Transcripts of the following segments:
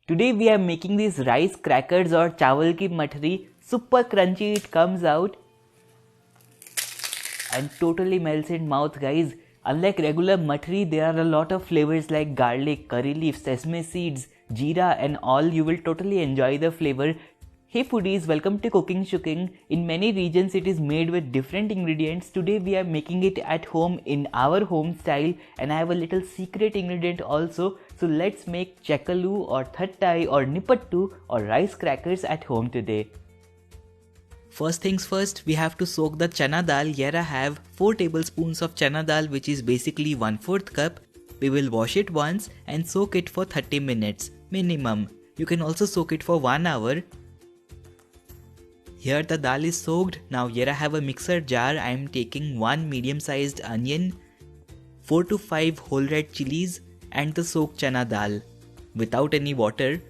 Today we are making these rice crackers or chawal ki mathri. Super crunchy it comes out and totally melts in mouth, guys. Unlike regular mathri, there are a lot of flavors like garlic, curry leaf, sesame seeds, jeera and all. You will totally enjoy the flavor. Hey foodies, welcome to Cooking Shooking. In many regions it is made with different ingredients. Today we are making it at home in our home style, and I have a little secret ingredient also. So let's make chakalu or thattai or nipattu or rice crackers at home today. First things first, we have to soak the chana dal. Here I have 4 tablespoons of chana dal, which is basically 1/4 cup. We will wash it once and soak it for 30 minutes minimum. You can also soak it for 1 hour. Here the dal is soaked. Now here I have a mixer jar. I am taking 1 medium sized onion, 4 to 5 whole red chilies and the soaked chana dal. Without any water,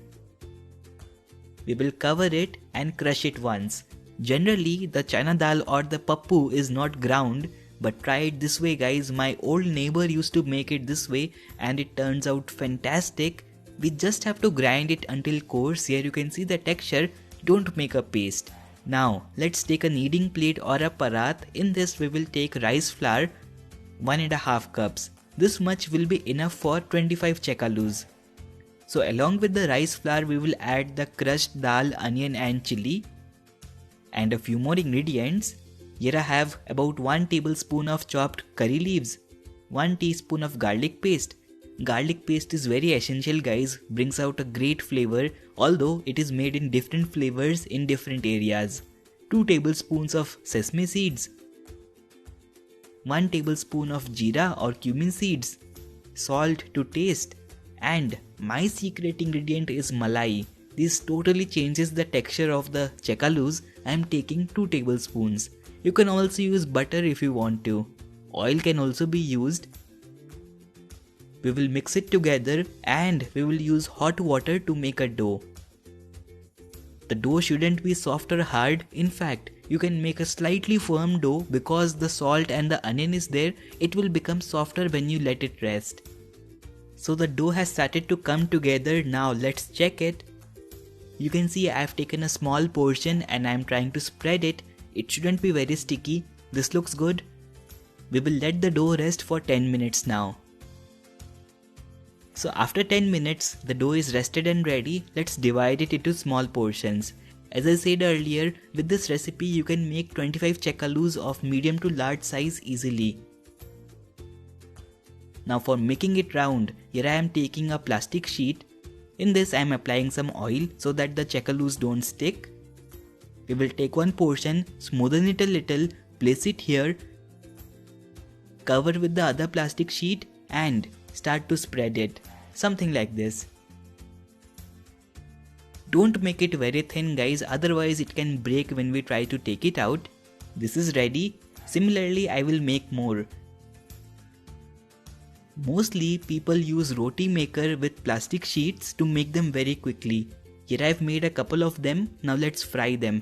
we will cover it and crush it once. Generally, the chana dal or the pappu is not ground, but try it this way, guys. My old neighbor used to make it this way and it turns out fantastic. We just have to grind it until coarse. Here you can see the texture. Don't make a paste. Now, let's take a kneading plate or a parat. In this we will take rice flour, 1.5 cups. This much will be enough for 25 chakalus. So along with the rice flour, we will add the crushed dal, onion and chili and a few more ingredients. Here I have about 1 tablespoon of chopped curry leaves, 1 teaspoon of garlic paste. Garlic paste is very essential, guys, brings out a great flavor, although it is made in different flavors in different areas. 2 tablespoons of sesame seeds, 1 tablespoon of jeera or cumin seeds, salt to taste, and my secret ingredient is malai. This totally changes the texture of the chakalus. I am taking 2 tablespoons. You can also use butter if you want to. Oil can also be used. We will mix it together and we will use hot water to make a dough. The dough shouldn't be soft or hard. In fact, you can make a slightly firm dough because the salt and the onion is there. It will become softer when you let it rest. So the dough has started to come together. Now let's check it. You can see I have taken a small portion and I am trying to spread it. It shouldn't be very sticky. This looks good. We will let the dough rest for 10 minutes now. So after 10 minutes, the dough is rested and ready. Let's divide it into small portions. As I said earlier, with this recipe you can make 25 chakalus of medium to large size easily. Now for making it round, here I am taking a plastic sheet. In this I am applying some oil so that the chakalus don't stick. We will take one portion, smoothen it a little, place it here, cover with the other plastic sheet and start to spread it. Something like this. Don't make it very thin, guys, otherwise it can break when we try to take it out. This is ready. Similarly, I will make more. Mostly people use roti maker with plastic sheets to make them very quickly. Here I have made a couple of them. Now let's fry them.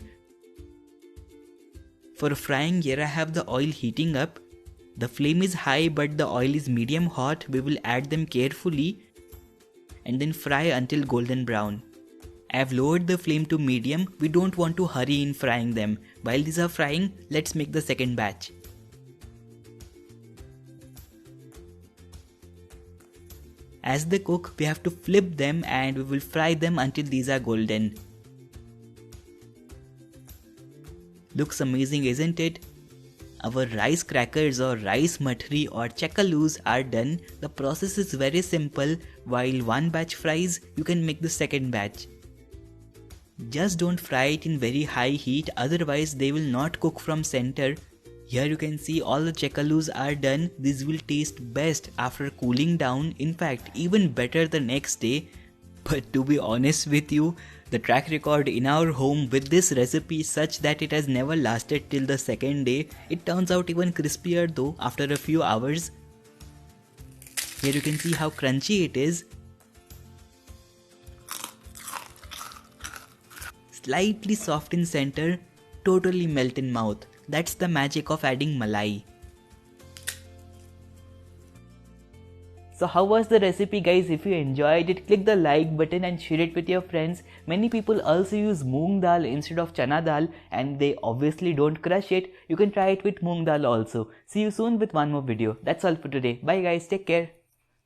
For frying, here I have the oil heating up. The flame is high but the oil is medium hot. We will add them carefully and then fry until golden brown. I have lowered the flame to medium. We don't want to hurry in frying them. While these are frying, let's make the second batch. As they cook, we have to flip them and we will fry them until these are golden. Looks amazing, isn't it? Our rice crackers or rice mathri or chakalus are done. The process is very simple. While one batch fries, you can make the second batch. Just don't fry it in very high heat, otherwise they will not cook from center. Here you can see all the chakalus are done. These will taste best after cooling down. In fact, even better the next day. But to be honest with you, the track record in our home with this recipe is such that it has never lasted till the second day. It turns out even crispier though after a few hours. Here you can see how crunchy it is. Slightly soft in center, totally melt in mouth. That's the magic of adding malai. So how was the recipe, guys? If you enjoyed it, click the like button and share it with your friends. Many people also use moong dal instead of chana dal and they obviously don't crush it. You can try it with moong dal also. See you soon with one more video. That's all for today. Bye guys, take care.